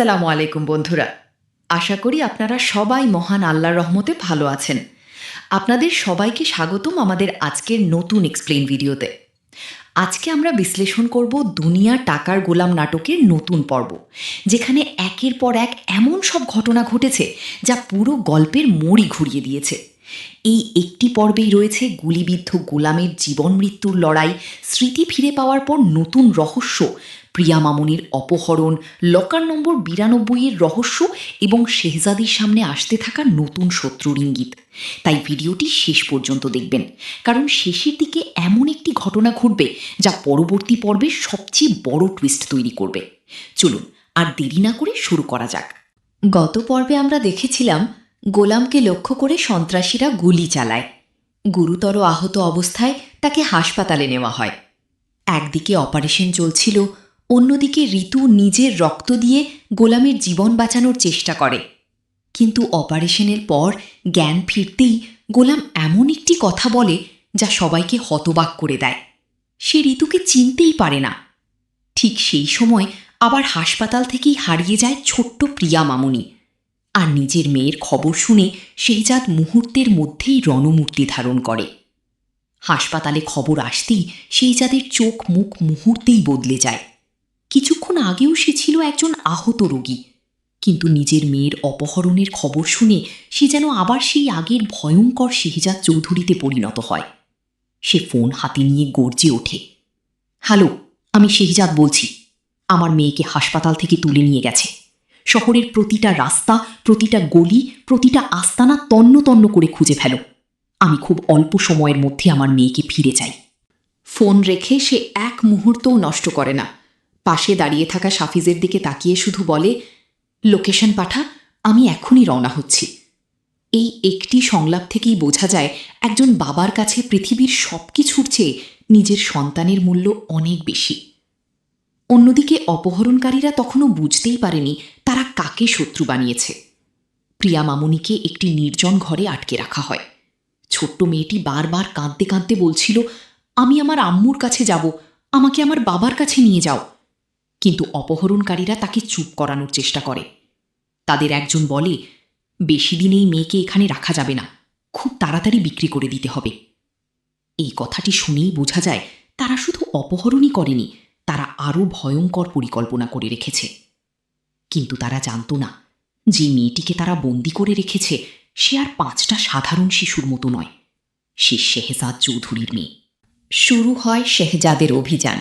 আসসালামু আলাইকুম বন্ধুরা। আশা করি আপনারা সবাই মহান আল্লাহর রহমতে ভালো আছেন। আপনাদের সবাইকে স্বাগতম আমাদের আজকের নতুন এক্সপ্লেইন ভিডিওতে। আজকে আমরা বিশ্লেষণ করব দুনিয়া টাকার গোলাম নাটকের নতুন পর্ব, যেখানে একের পর এক এমন সব ঘটনা ঘটেছে যা পুরো গল্পের মোড়ই ঘুরিয়ে দিয়েছে। এই একটি পর্বেই রয়েছে গুলিবিদ্ধ গোলামের জীবন মৃত্যুর লড়াই, স্মৃতি ফিরে পাওয়ার পর নতুন রহস্য, প্রিয়া মামুনির অপহরণ, লকার নম্বর 92-এর রহস্য এবং শেহজাদির সামনে আসতে থাকা নতুন শত্রুর ইঙ্গিত। তাই ভিডিওটি শেষ পর্যন্ত দেখবেন, কারণ শেষের দিকে এমন একটি ঘটনা ঘটবে যা পরবর্তী পর্বে সবচেয়ে বড় টুইস্ট তৈরি করবে। চলুন আর দেরি না করে শুরু করা যাক। গত পর্বে আমরা দেখেছিলাম গোলামকে লক্ষ্য করে সন্ত্রাসীরা গুলি চালায়। গুরুতর আহত অবস্থায় তাকে হাসপাতালে নেওয়া হয়। একদিকে অপারেশন চলছিল, অন্যদিকে ঋতু নিজের রক্ত দিয়ে গোলামের জীবন বাঁচানোর চেষ্টা করে। কিন্তু অপারেশনের পর জ্ঞান ফিরতেই গোলাম এমন একটি কথা বলে যা সবাইকে হতবাক করে দেয়। সে ঋতুকে চিনতেই পারে না। ঠিক সেই সময় আবার হাসপাতাল থেকেই হারিয়ে যায় ছোট্ট প্রিয়া মামুনি। আর নিজের মেয়ের খবর শুনে শেহজাদ মুহূর্তের মধ্যেই রণমূর্তি ধারণ করে। হাসপাতালে খবর আসতেই শেহজাদের চোখ মুখ মুহূর্তেই বদলে যায়। কিছুক্ষণ আগেও সে ছিল একজন আহত রোগী, কিন্তু নিজের মেয়ের অপহরণের খবর শুনে সে যেন আবার সেই আগের ভয়ঙ্কর শেহজাদ চৌধুরীতে পরিণত হয়। সে ফোন হাতে নিয়ে গর্জে ওঠে, হ্যালো, আমি শেহজাদ বলছি। আমার মেয়েকে হাসপাতাল থেকে তুলে নিয়ে গেছে। শহরের প্রতিটা রাস্তা, প্রতিটা গলি, প্রতিটা আস্তানা তন্ন তন্ন করে খুঁজে ফেলো। আমি খুব অল্প সময়ের মধ্যে আমার মেয়েকে ফিরে চাই। ফোন রেখে সে এক মুহূর্তও নষ্ট করে না। পাশে দাঁড়িয়ে থাকা সাফিজের দিকে তাকিয়ে শুধু বলে, লোকেশন পাঠা, আমি এখনই রওনা হচ্ছি। এই একটি সংলাপ থেকেই বোঝা যায় একজন বাবার কাছে পৃথিবীর সব কিছুর চেয়ে নিজের সন্তানের মূল্য অনেক বেশি। অন্যদিকে অপহরণকারীরা তখনও বুঝতেই পারেনি তারা কাকে শত্রু বানিয়েছে। প্রিয়া মামুনিকে একটি নির্জন ঘরে আটকে রাখা হয়। ছোট্ট মেয়েটি বারবার কাঁদতে কাঁদতে বলছিল, আমি আমার আম্মুর কাছে যাব, আমাকে আমার বাবার কাছে নিয়ে যাও। কিন্তু অপহরণকারীরা তাকে চুপ করানোর চেষ্টা করে। তাদের একজন বলে, বেশি দিন এই মেয়েকে এখানে রাখা যাবে না, খুব তাড়াতাড়ি বিক্রি করে দিতে হবে। এই কথাটি শুনেই বোঝা যায় তারা শুধু অপহরণই করেনি, তারা আরও ভয়ঙ্কর পরিকল্পনা করে রেখেছে। কিন্তু তারা জানত না যে মেয়েটিকে তারা বন্দি করে রেখেছে সে আর 5টা সাধারণ শিশুর মতো নয়, সে শেহজাদ চৌধুরীর মেয়ে। শুরু হয় শেহজাদের অভিযান।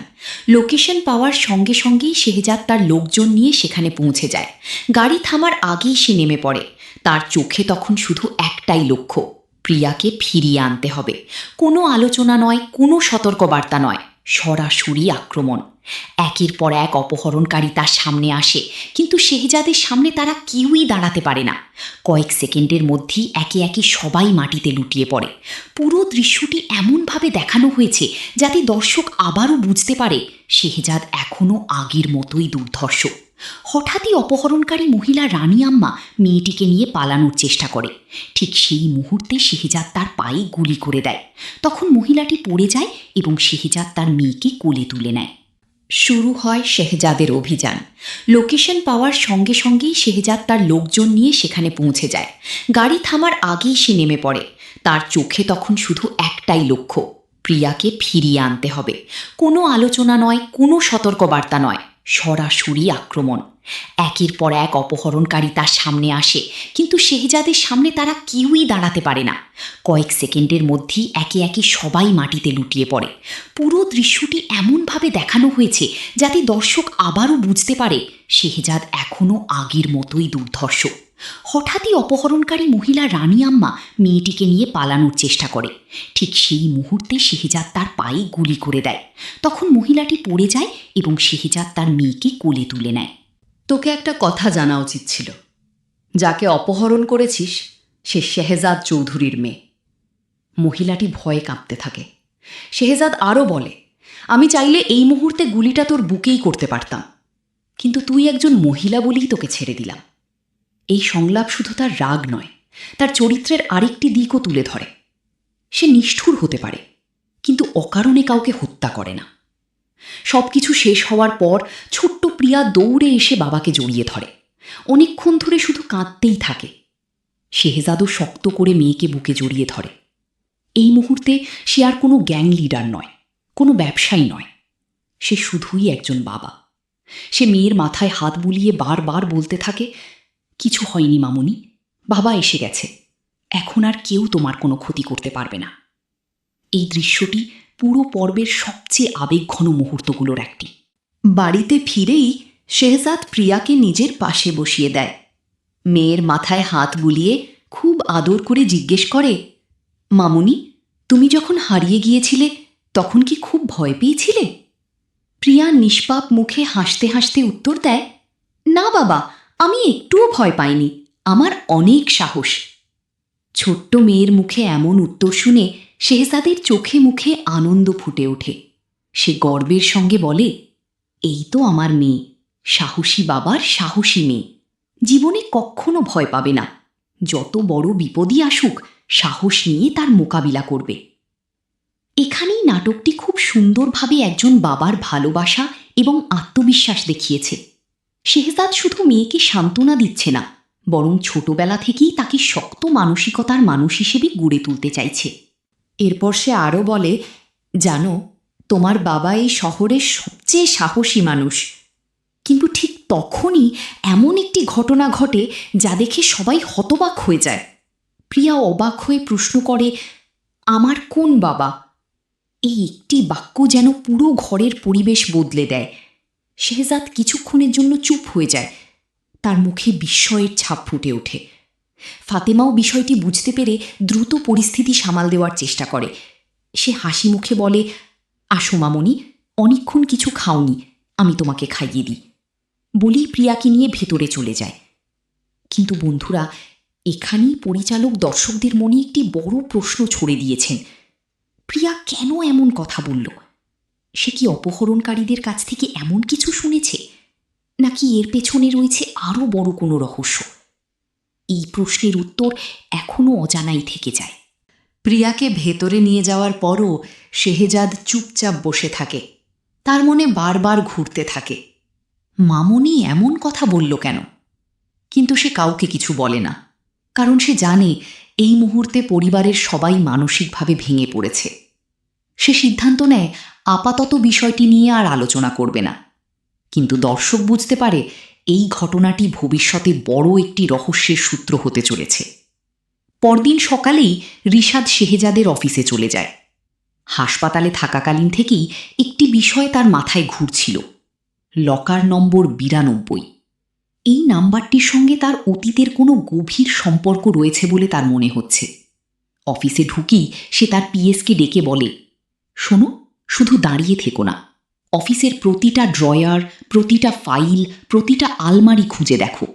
লোকেশন পাওয়ার সঙ্গে সঙ্গেই শেহজাদ তার লোকজন নিয়ে সেখানে পৌঁছে যায়। গাড়ি থামার আগেই সে নেমে পড়ে। তার চোখে তখন শুধু একটাই লক্ষ্য, প্রিয়াকে ফিরিয়ে আনতে হবে। কোনো আলোচনা নয়, কোনো সতর্কবার্তা নয়, সরাসরি আক্রমণ। একের পর এক অপহরণকারী তার সামনে আসে, কিন্তু শেহজাদের সামনে তারা কেউই দাঁড়াতে পারে না। কয়েক সেকেন্ডের মধ্যেই একে একে সবাই মাটিতে লুটিয়ে পড়ে। পুরো দৃশ্যটি এমনভাবে দেখানো হয়েছে যাতে দর্শক আবারও বুঝতে পারে শেহজাদ এখনও আগের মতোই দুর্ধর্ষ। হঠাৎই অপহরণকারী মহিলা রানী আম্মা মেয়েটিকে নিয়ে পালানোর চেষ্টা করে। ঠিক সেই মুহূর্তে শেহজাদ তার পায়ে গুলি করে দেয়। তখন মহিলাটি পড়ে যায় এবং শেহজাদ তার মেয়েকে কোলে তুলে নেয়। শুরু হয় শেহজাদের অভিযান। লোকেশন পাওয়ার সঙ্গে সঙ্গেই শেহজাদ তার লোকজন নিয়ে সেখানে পৌঁছে যায়। গাড়ি থামার আগেই সে নেমে পড়ে। তার চোখে তখন শুধু একটাই লক্ষ্য, প্রিয়াকে ফিরিয়ে আনতে হবে। কোনো আলোচনা নয়, কোনো সতর্কবার্তা নয়, সরাসরি আক্রমণ। একের পর এক অপহরণকারী তার সামনে আসে, কিন্তু শেহজাদের সামনে তারা কেউই দাঁড়াতে পারে না। কয়েক সেকেন্ডের মধ্যেই একে একে সবাই মাটিতে লুটিয়ে পড়ে। পুরো দৃশ্যটি এমনভাবে দেখানো হয়েছে যাতে দর্শক আবারও বুঝতে পারে শেহজাদ এখনও আগের মতোই দুর্ধর্ষ। হঠাৎই অপহরণকারী মহিলা রানী আম্মা মেয়েটিকে নিয়ে পালানোর চেষ্টা করে। ঠিক সেই মুহূর্তে শেহজাদ তার পায়ে গুলি করে দেয়। তখন মহিলাটি পড়ে যায় এবং শেহজাদ তার মেয়েকে কোলে তুলে নেয়। তোকে একটা কথা জানা উচিত ছিল, যাকে অপহরণ করেছিস সে শেহজাদ চৌধুরীর মেয়ে। মহিলাটি ভয়ে কাঁপতে থাকে। শেহজাদ আরও বলে, আমি চাইলে এই মুহূর্তে গুলিটা তোর বুকেই করতে পারতাম, কিন্তু তুই একজন মহিলা বলেই তোকে ছেড়ে দিলাম। এই সংলাপ শুধু তার রাগ নয়, তার চরিত্রের আরেকটি দিকও তুলে ধরে। সে নিষ্ঠুর হতে পারে, কিন্তু অকারণে কাউকে হত্যা করে না। সব কিছু শেষ হওয়ার পর ছোট্ট প্রিয়া দৌড়ে এসে বাবাকে জড়িয়ে ধরে। অনেকক্ষণ ধরে শুধু কাঁদতেই থাকে। শেহজাদও শক্ত করে মেয়েকে বুকে জড়িয়ে ধরে। এই মুহূর্তে সে আর কোনো গ্যাং লিডার নয়, কোনো ব্যবসায়ী নয়, সে শুধুই একজন বাবা। সে মেয়ের মাথায় হাত বুলিয়ে বারবার বলতে থাকে, কিছু হয়নি মামুনি, বাবা এসে গেছে, এখন আর কেউ তোমার কোনো ক্ষতি করতে পারবে না। এই দৃশ্যটি পুরো পর্বের সবচেয়ে আবেগঘন মুহূর্তগুলোর একটি। বাড়িতে ফিরেই শেহজাদ প্রিয়াকে নিজের পাশে বসিয়ে দেয়। মেয়ের মাথায় হাত বুলিয়ে খুব আদর করে জিজ্ঞেস করে, মামুনি, তুমি যখন হারিয়ে গিয়েছিলে তখন কি খুব ভয় পেয়েছিলে? প্রিয়া নিষ্পাপ মুখে হাসতে হাসতে উত্তর দেয়, না বাবা, আমি একটুও ভয় পাইনি, আমার অনেক সাহস। ছোট্ট মেয়ের মুখে এমন উত্তর শুনে শেহজাদের চোখে মুখে আনন্দ ফুটে ওঠে। সে গর্বের সঙ্গে বলে, এই তো আমার মেয়ে, সাহসী বাবার সাহসী মেয়ে, জীবনে কখনো ভয় পাবে না, যত বড় বিপদই আসুক সাহস নিয়ে তার মোকাবিলা করবে। এখানেই নাটকটি খুব সুন্দরভাবে একজন বাবার ভালোবাসা এবং আত্মবিশ্বাস দেখিয়েছে। শেহজাদ শুধু মেয়েকে সান্ত্বনা দিচ্ছে না, বরং ছোটবেলা থেকেই তাকে শক্ত মানসিকতার মানুষ হিসেবে গড়ে তুলতে চাইছে। এরপর সে আরও বলে, জানো, তোমার বাবা এই শহরের সবচেয়ে সাহসী মানুষ। কিন্তু ঠিক তখনই এমন একটি ঘটনা ঘটে যা দেখে সবাই হতবাক হয়ে যায়। প্রিয়া অবাক হয়ে প্রশ্ন করে, আমার কোন বাবা? এই একটি বাক্য যেন পুরো ঘরের পরিবেশ বদলে দেয়। শেহজাদ কিছুক্ষণের জন্য চুপ হয়ে যায়, তার মুখে বিস্ময়ের ছাপ ফুটে ওঠে। ফাতেমাও বিষয়টি বুঝতে পেরে দ্রুত পরিস্থিতি সামাল দেওয়ার চেষ্টা করে। সে হাসি মুখে বলে, আসো মামনি, অনেকক্ষণ কিছু খাওনি, আমি তোমাকে খাইয়ে দিই। বলেই প্রিয়াকে নিয়ে ভেতরে চলে যায়। কিন্তু বন্ধুরা, এখানেই পরিচালক দর্শকদের মনে একটি বড় প্রশ্ন ছড়ে দিয়েছেন। প্রিয়া কেন এমন কথা বলল? সে কি অপহরণকারীদের কাছ থেকে এমন কিছু শুনেছে, নাকি এর পেছনে রয়েছে আরও বড় কোনো রহস্য? এই প্রশ্নের উত্তর এখনও অজানাই থেকে যায়। প্রিয়াকে ভেতরে নিয়ে যাওয়ার পরও শেহজাদ চুপচাপ বসে থাকে। তার মনে বারবার ঘুরতে থাকে, মামনি এমন কথা বলল কেন? কিন্তু সে কাউকে কিছু বলে না, কারণ সে জানে এই মুহূর্তে পরিবারের সবাই মানসিকভাবে ভেঙে পড়েছে। সে সিদ্ধান্ত নেয় আপাতত বিষয়টি নিয়ে আর আলোচনা করবে না। কিন্তু দর্শক বুঝতে পারে এই ঘটনাটি ভবিষ্যতে বড় একটি রহস্যের সূত্র হতে চলেছে। পরদিন সকালেই রিশাদ শেহজাদের অফিসে চলে যায়। হাসপাতালে থাকাকালীন থেকেই একটি বিষয় তার মাথায় ঘুরছিল, লকার নম্বর 92। এই নাম্বারটির সঙ্গে তার অতীতের কোনো গভীর সম্পর্ক রয়েছে বলে তার মনে হচ্ছে। অফিসে ঢুকেই সে তার পিএসকে ডেকে বলে, শোনো, শুধু দাঁড়িয়ে থেকো না, অফিসের প্রতিটা ড্রয়ার, প্রতিটা ফাইল, প্রতিটা আলমারি খুঁজে দেখো।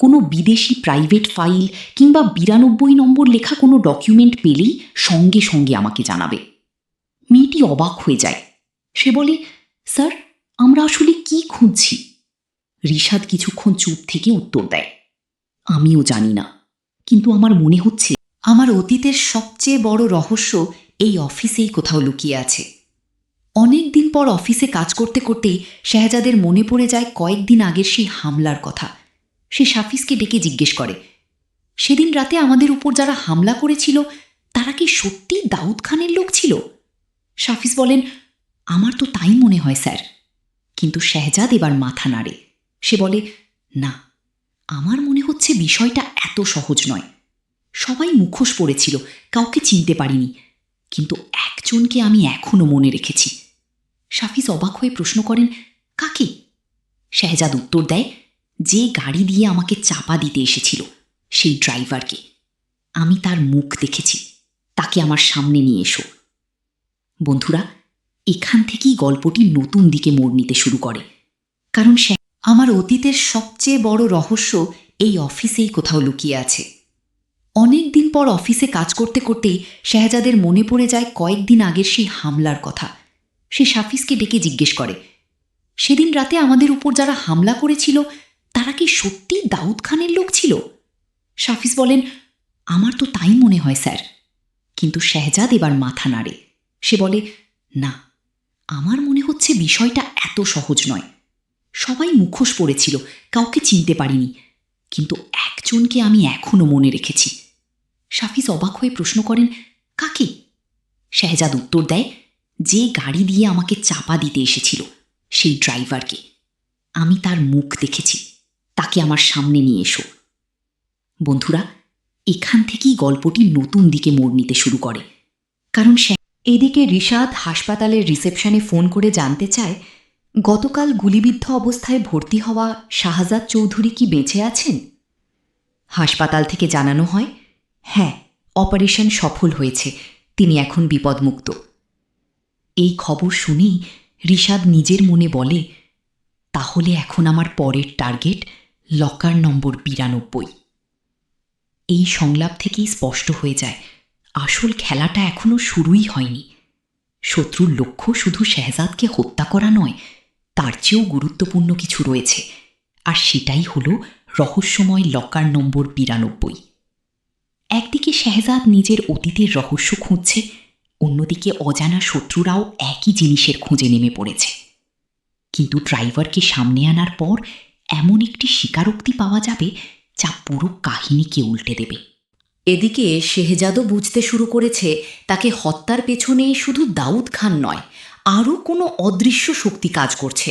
কোনো বিদেশি প্রাইভেট ফাইল কিংবা 92 নম্বর লেখা কোনো ডকুমেন্ট পেলেই সঙ্গে সঙ্গে আমাকে জানাবে। মেয়েটি অবাক হয়ে যায়। সে বলে, স্যার, আমরা আসলে কি খুঁজছি? রিশাদ কিছুক্ষণ চুপ থেকে উত্তর দেয়, আমিও জানি না, কিন্তু আমার মনে হচ্ছে আমার অতীতের সবচেয়ে বড় রহস্য এই অফিসেই কোথাও লুকিয়ে আছে। অনেক দিন পর অফিসে কাজ করতে করতেই শেহজাদের মনে পড়ে যায় কয়েকদিন আগের সেই হামলার কথা। সে সাফিজকে ডেকে জিজ্ঞেস করে, সেদিন রাতে আমাদের উপর যারা হামলা করেছিল তারা কি সত্যি দাউদ খানের লোক ছিল? সাফিজ বলেন, আমার তো তাই মনে হয় স্যার। কিন্তু শেহজাদ এবার মাথা নাড়ে। সে বলে, না, আমার মনে হচ্ছে বিষয়টা এত সহজ নয়। সবাই মুখোশ পড়েছিল, কাউকে চিনতে পারিনি, কিন্তু একজনকে আমি এখনো মনে রেখেছি। সাফিজ অবাক হয়ে প্রশ্ন করেন, কাকে? শেহজাদ উত্তর দেয়, যে গাড়ি দিয়ে আমাকে চাপা দিতে এসেছিল সেই ড্রাইভারকে। আমি তার মুখ দেখেছি, তাকে আমার সামনে নিয়ে এসো। বন্ধুরা, এখান থেকেই গল্পটি নতুন দিকে মোড় নিতে শুরু করে, কারণ আমার অতীতের সবচেয়ে বড় রহস্য এই অফিসেই কোথাও লুকিয়ে আছে। অনেক দিন পর অফিসে কাজ করতে করতেই শেহজাদের মনে পড়ে যায় কয়েকদিন আগের সেই হামলার কথা। সে সাফিজকে ডেকে জিজ্ঞেস করে, সেদিন রাতে আমাদের উপর যারা হামলা করেছিল তারা কি সত্যি দাউদ খানের লোক ছিল? সাফিজ বলেন, আমার তো তাই মনে হয় স্যার। কিন্তু শেহজাদ এবার মাথা নাড়ে। সে বলে, না, আমার মনে হচ্ছে বিষয়টা এত সহজ নয়। সবাই মুখোশ পড়েছিল, কাউকে চিনতে পারিনি, কিন্তু একজনকে আমি এখনো মনে রেখেছি। শাফিজ অবাক হয়ে প্রশ্ন করেন, কাকে? শেহজাদ উত্তর দেয়, যে গাড়ি দিয়ে আমাকে চাপা দিতে এসেছিল, সেই ড্রাইভারকে। আমি তার মুখ দেখেছি, তাকে আমার সামনে নিয়ে এসো। বন্ধুরা, এখান থেকেই গল্পটি নতুন দিকে মোড় নিতে শুরু করে। কারণ এদিকে রিশাদ হাসপাতালের রিসেপশনে ফোন করে জানতে চায়, গতকাল গুলিবিদ্ধ অবস্থায় ভর্তি হওয়া শাহজাদ চৌধুরী কি বেঁচে আছেন? হাসপাতাল থেকে জানানো হয়, হ্যাঁ, অপারেশন সফল হয়েছে, তিনি এখন বিপদমুক্ত। এই খবর শুনেই রিশাদ নিজের মনে বলে, তাহলে এখন আমার পরের টার্গেট লকার নম্বর 92। এই সংলাপ থেকেই স্পষ্ট হয়ে যায়, আসল খেলাটা এখনও শুরুই হয়নি। শত্রুর লক্ষ্য শুধু শেহজাদকে হত্যা করা নয়, তার চেয়েও গুরুত্বপূর্ণ কিছু রয়েছে, আর সেটাই হলো রহস্যময় লকার নম্বর 92। একদিকে শেহজাদ নিজের অতীতের রহস্য খুঁজছে, অন্যদিকে অজানা শত্রুরাও একই জিনিসের খোঁজে নেমে পড়েছে। কিন্তু ড্রাইভারকে সামনে আনার পর এমন একটি স্বীকারোক্তি পাওয়া যাবে যা পুরো কাহিনীকে উল্টে দেবে। এদিকে শেহজাদও বুঝতে শুরু করেছে, তাকে হত্যার পেছনে শুধু দাউদ খান নয়, আরও কোনো অদৃশ্য শক্তি কাজ করছে।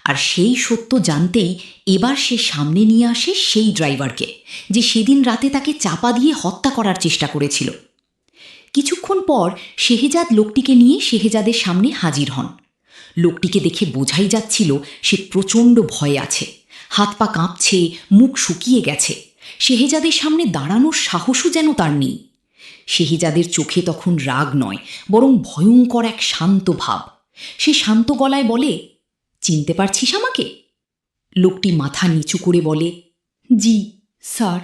আর সেই সত্য জানতেই এবার সে সামনে নিয়ে আসে সেই ড্রাইভারকে, যে সেদিন রাতে তাকে চাপা দিয়ে হত্যা করার চেষ্টা করেছিল। কিছুক্ষণ পর শেহজাদ লোকটিকে নিয়ে শেহজাদের সামনে হাজির হন। লোকটিকে দেখে বোঝাই যাচ্ছিল সে প্রচণ্ড ভয়ে আছে, হাত পা কাঁপছে, মুখ শুকিয়ে গেছে। শেহজাদের সামনে দাঁড়ানোর সাহসও যেন তার নেই। শেহজাদের চোখে তখন রাগ নয়, বরং ভয়ঙ্কর এক শান্ত ভাব। সে শান্ত গলায় বলে, চিনতে পারছিস আমাকে? লোকটি মাথা নিচু করে বলে, জি স্যার।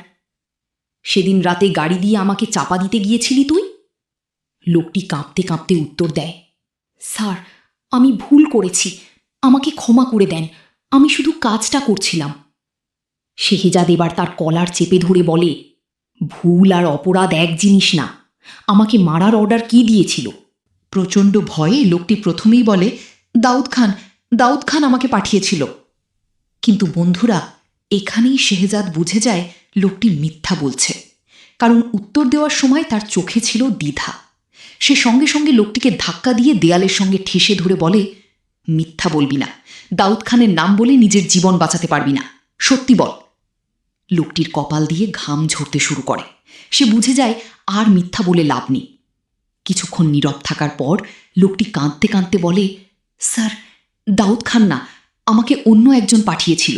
সেদিন রাতে গাড়ি দিয়ে আমাকে চাপা দিতে গিয়েছিলি তুই? লোকটি কাঁপতে কাঁপতে উত্তর দেয়, স্যার, আমি ভুল করেছি, আমাকে ক্ষমা করে দেন, আমি শুধু কাজটা করছিলাম। শেহজাদ এবার তার কলার চেপে ধরে বলে, ভুল আর অপরাধ এক জিনিস না, আমাকে মারার অর্ডার কি দিয়েছিল? প্রচণ্ড ভয়ে লোকটি প্রথমেই বলে, দাউদ খান, দাউদ খান আমাকে পাঠিয়েছিল। কিন্তু বন্ধুরা, এখানেই শেহজাদ বুঝে যায় লোকটি মিথ্যা বলছে, কারণ উত্তর দেওয়ার সময় তার চোখে ছিল দ্বিধা। সে সঙ্গে সঙ্গে লোকটিকে ধাক্কা দিয়ে দেয়ালের সঙ্গে ঠেসে ধরে বলে, মিথ্যা বলবি না, দাউদ খানের নাম বলে নিজের জীবন বাঁচাতে পারবি না, সত্যি বল। লোকটির কপাল দিয়ে ঘাম ঝরতে শুরু করে। সে বুঝে যায় আর মিথ্যা বলে লাভ নেই। কিছুক্ষণ নীরব থাকার পর লোকটি কাঁদতে কাঁদতে বলে, স্যার, দাউদ খান না, আমাকে অন্য একজন পাঠিয়েছিল।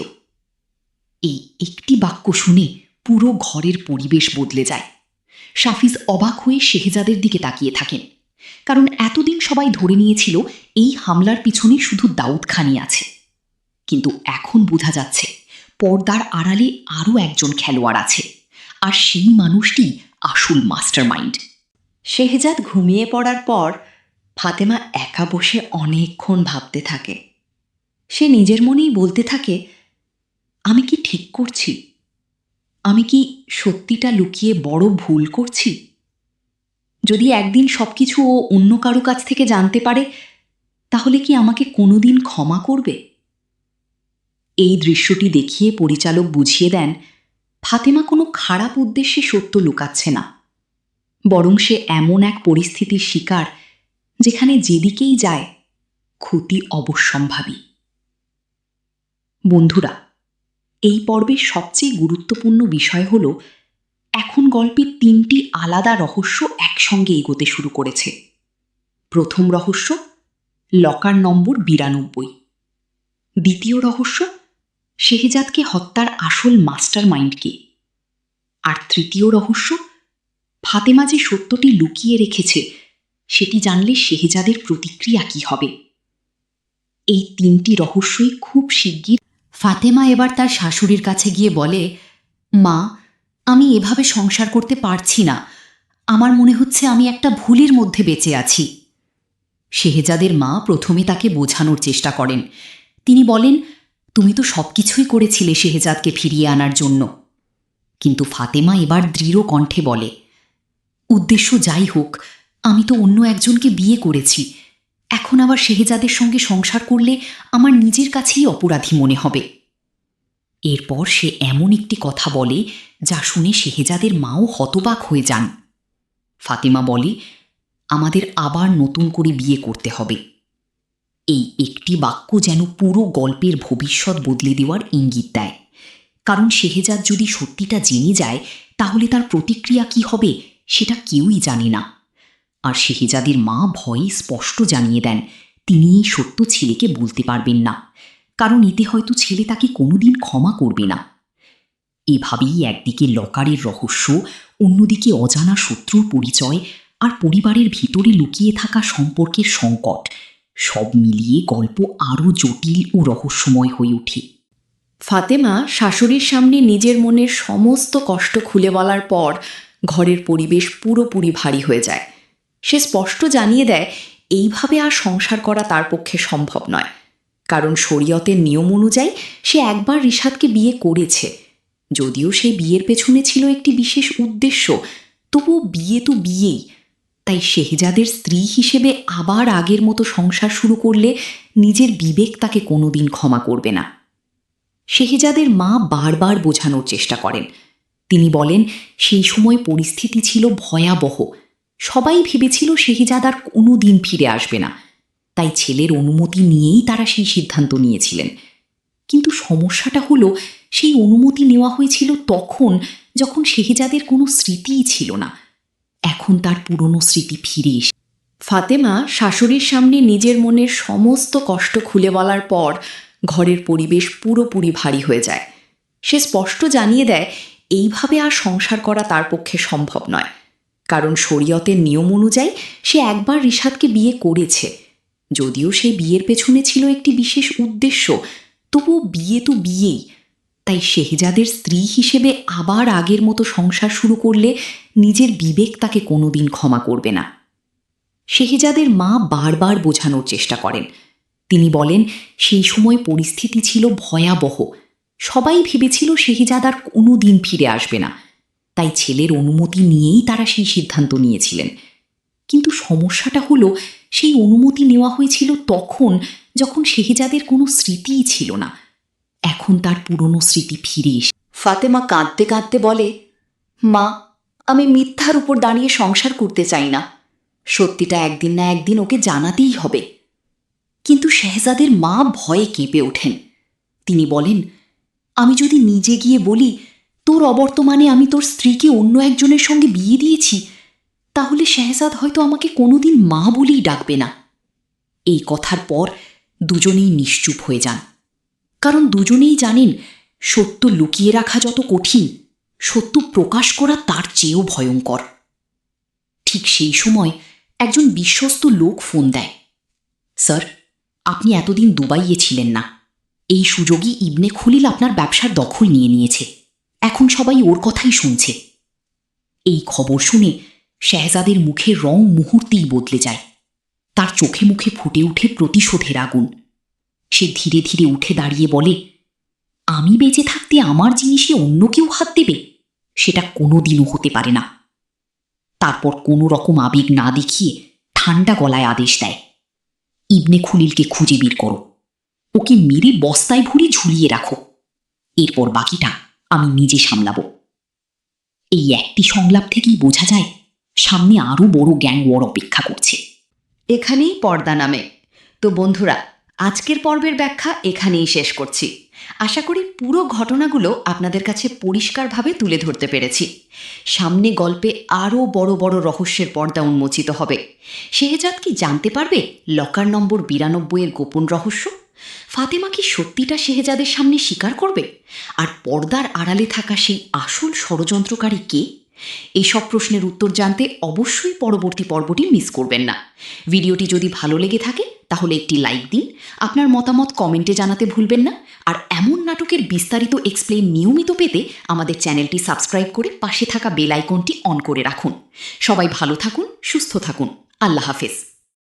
এই একটি বাক্য শুনে পুরো ঘরের পরিবেশ বদলে যায়। শাফিজ অবাক হয়ে শেহজাদের দিকে তাকিয়ে থাকেন, কারণ এতদিন সবাই ধরে নিয়েছিল এই হামলার পিছনে শুধু দাউদ খানই আছে। কিন্তু এখন বোঝা যাচ্ছে পর্দার আড়ালে আরও একজন খেলোয়াড় আছে, আর সেই মানুষটি আসল মাস্টারমাইন্ড। শেহজাদ ঘুমিয়ে পড়ার পর ফাতেমা একা বসে অনেকক্ষণ ভাবতে থাকে। সে নিজের মনেই বলতে থাকে, আমি কি ঠিক করছি? আমি কি সত্যিটা লুকিয়ে বড় ভুল করছি? যদি একদিন সব কিছু ও অন্য কারো কাছ থেকে জানতে পারে, তাহলে কি আমাকে কোনোদিন ক্ষমা করবে? এই দৃশ্যটি দেখিয়ে পরিচালক বুঝিয়ে দেন, ফাতেমা কোনো খারাপ উদ্দেশ্যে সত্য লুকাচ্ছে না, বরং সে এমন এক পরিস্থিতির শিকার যেখানে যেদিকেই যায় ক্ষতি অবশ্যম্ভাবী। বন্ধুরা, এই পর্বের সবচেয়ে গুরুত্বপূর্ণ বিষয় হল, এখন গল্পে 3টি আলাদা রহস্য একসঙ্গে এগোতে শুরু করেছে। প্রথম রহস্য, লকার নম্বর 92। দ্বিতীয় রহস্য, শেহজাদকে হত্যার আসল মাস্টার মাইন্ড কে। আর তৃতীয় রহস্য, ফাতেমা যে সত্যটি লুকিয়ে রেখেছে সেটি জানলে শেহজাদের প্রতিক্রিয়া কী হবে। এই 3টি রহস্যই খুব শিগগির। ফাতেমা এবার তার শাশুড়ির কাছে গিয়ে বলে, মা, আমি এভাবে সংসার করতে পারছি না, আমার মনে হচ্ছে আমি একটা ভুলের মধ্যে বেঁচে আছি। শেহজাদের মা প্রথমে তাকে বোঝানোর চেষ্টা করেন। তিনি বলেন, তুমি তো সব কিছুই করেছিলে শেহজাদকে ফিরিয়ে আনার জন্য। কিন্তু ফাতেমা এবার দৃঢ় কণ্ঠে বলে, উদ্দেশ্য যাই হোক, আমি তো অন্য একজনকে বিয়ে করেছি, এখন আবার শেহজাদের সঙ্গে সংসার করলে আমার নিজের কাছেই অপরাধী মনে হবে। এরপর সে এমন একটি কথা বলে যা শুনে শেহজাদের মাও হতবাক হয়ে যান। ফাতেমা বলে, আমাদের আবার নতুন করে বিয়ে করতে হবে। এই একটি বাক্য যেন পুরো গল্পের ভবিষ্যৎ বদলে দেওয়ার ইঙ্গিত দেয়, কারণ শেহজাদ যদি সত্যিটা জেনে যায় তাহলে তার প্রতিক্রিয়া কি হবে সেটা কেউই জানে না। আর শেহজাদের মা ভয়ে স্পষ্ট জানিয়ে দেন তিনি এই সত্য ছেলেকে বলতে পারবেন না, কারণ এতে হয়তো ছেলে তাকে কোনোদিন ক্ষমা করবে না। এভাবেই একদিকে লকারের রহস্য, অন্যদিকে অজানা শত্রুর পরিচয় আর পরিবারের ভিতরে লুকিয়ে থাকা সম্পর্কের সংকট, সব মিলিয়ে গল্প আরও জটিল ও রহস্যময় হয়ে ওঠে। ফাতেমা শাশুড়ির সামনে নিজের মনের সমস্ত কষ্ট খুলে বলার পর ঘরের পরিবেশ পুরোপুরি ভারী হয়ে যায়। সে স্পষ্ট জানিয়ে দেয় এইভাবে আর সংসার করা তার পক্ষে সম্ভব নয়, কারণ শরীয়তের নিয়ম অনুযায়ী সে একবার রিশাদকে বিয়ে করেছে। যদিও সেই বিয়ের পেছনে ছিল একটি বিশেষ উদ্দেশ্য, তবুও বিয়ে তো বিয়েই। তাই শেহজাদের স্ত্রী হিসেবে আবার আগের মতো সংসার শুরু করলে নিজের বিবেক তাকে কোনোদিন ক্ষমা করবে না। শেহজাদের মা বারবার বোঝানোর চেষ্টা করেন। তিনি বলেন সেই সময় পরিস্থিতি ছিল ভয়াবহ। সবাই ভেবেছিল শেহজাদ আর কোনো দিন ফিরে আসবে না, তাই ছেলের অনুমতি নিয়েই তারা সেই সিদ্ধান্ত নিয়েছিলেন। কিন্তু সমস্যাটা হলো সেই অনুমতি নেওয়া হয়েছিল তখন যখন শেহজাদের কোনো স্মৃতিই ছিল না। এখন তার পুরনো স্মৃতি ফিরে এসে ফাতেমা শাশুড়ির সামনে নিজের মনের সমস্ত কষ্ট খুলে বলার পর ঘরের পরিবেশ পুরোপুরি ভারী হয়ে যায়। সে স্পষ্ট জানিয়ে দেয় এইভাবে আর সংসার করা তার পক্ষে সম্ভব নয়, কারণ শরীয়তের নিয়ম অনুযায়ী সে একবার রিশাদকে বিয়ে করেছে। যদিও সেই বিয়ের পেছনে ছিল একটি বিশেষ উদ্দেশ্য, তবুও বিয়ে তো বিয়েই। তাই শেহজাদের স্ত্রী হিসেবে আবার আগের মতো সংসার শুরু করলে নিজের বিবেক তাকে কোনোদিন ক্ষমা করবে না। শেহজাদের মা বারবার বোঝানোর চেষ্টা করেন। তিনি বলেন সেই সময় পরিস্থিতি ছিল ভয়াবহ। সবাই ভেবেছিল শেহজাদ আর কোনো দিন ফিরে আসবে না, তাই ছেলের অনুমতি নিয়েই তারা সেই সিদ্ধান্ত নিয়েছিলেন। কিন্তু সমস্যাটা হলো সেই অনুমতি নেওয়া হয়েছিল তখন যখন শেহজাদের কোনো স্মৃতিই ছিল না। এখন তার পুরনো স্মৃতি ফিরে এসে ফাতেমা কাঁদতে কাঁদতে বলে, মা, আমি মিথ্যার উপর দাঁড়িয়ে সংসার করতে চাই না। সত্যিটা একদিন না একদিন ওকে জানাতেই হবে। কিন্তু শেহজাদের মা ভয়ে কেঁপে ওঠেন। তিনি বলেন, আমি যদি নিজে গিয়ে বলি তোর অবর্তমানে আমি তোর স্ত্রীকে অন্য একজনের সঙ্গে বিয়ে দিয়েছি, তাহলে শেহজাদ হয়তো আমাকে কোনোদিন মা বলেই ডাকবে না। এই কথার পর দুজনেই নিশ্চুপ হয়ে যান, কারণ দুজনেই জানেন সত্য লুকিয়ে রাখা যত কঠিন, সত্য প্রকাশ করা তার চেয়েও ভয়ঙ্কর। ঠিক সেই সময় একজন বিশ্বস্ত লোক ফোন দেয়। স্যার, আপনি এতদিন দুবাইয়ে ছিলেন না। এই সুযোগই ইবনে খলিল আপনার ব্যবসার দখল নিয়ে নিয়েছে। এখন সবাই ওর কথাই শুনছে। এই খবর শুনে শেহজাদের মুখের রং মুহূর্তেই বদলে যায়। তার চোখে মুখে ফুটে ওঠে প্রতিশোধের আগুন। সে ধীরে ধীরে উঠে দাঁড়িয়ে বলে, আমি বেঁচে থাকতে আমার জিনিসে অন্য কেউ হাত দেবে? সেটা কোনোদিনও হতে পারে না। তারপর কোনো রকম আবেগ না দেখিয়ে ঠান্ডা গলায় আদেশ দেয়, ইবনে খলিলকে খুঁজে বের করো। ওকে মেরে বস্তায় ভরে ঝুলিয়ে রাখো। এরপর বাকিটা আমি নিজে সামলাবো। এই একটি সংলাপ থেকেই বোঝা যায় সামনে আরও বড় গ্যাং ওয়ার অপেক্ষা করছে। এখানেই পর্দা নামে। তো বন্ধুরা, আজকের পর্বের ব্যাখ্যা এখানেই শেষ করছি। আশা করি পুরো ঘটনাগুলো আপনাদের কাছে পরিষ্কারভাবে তুলে ধরতে পেরেছি। সামনে গল্পে আরও বড় বড় রহস্যের পর্দা উন্মোচিত হবে। শেহজাদ কি জানতে পারবে লকার নম্বর 92-এর গোপন রহস্য? ফাতেমা কি সত্যিটা শেহজাদের সামনে স্বীকার করবে? আর পর্দার আড়ালে থাকা সেই আসল ষড়যন্ত্রকারী কে? এইসব প্রশ্নের উত্তর জানতে অবশ্যই পরবর্তী পর্বটি মিস করবেন না। ভিডিওটি যদি ভালো লেগে থাকে তাহলে একটি লাইক দিন, আপনার মতামত কমেন্টে জানাতে ভুলবেন না। আর এমন নাটকের বিস্তারিত এক্সপ্লেন নিয়মিত পেতে আমাদের চ্যানেলটি সাবস্ক্রাইব করে পাশে থাকা বেল আইকনটি অন করে রাখুন। সবাই ভালো থাকুন, সুস্থ থাকুন। আল্লাহ হাফেজ।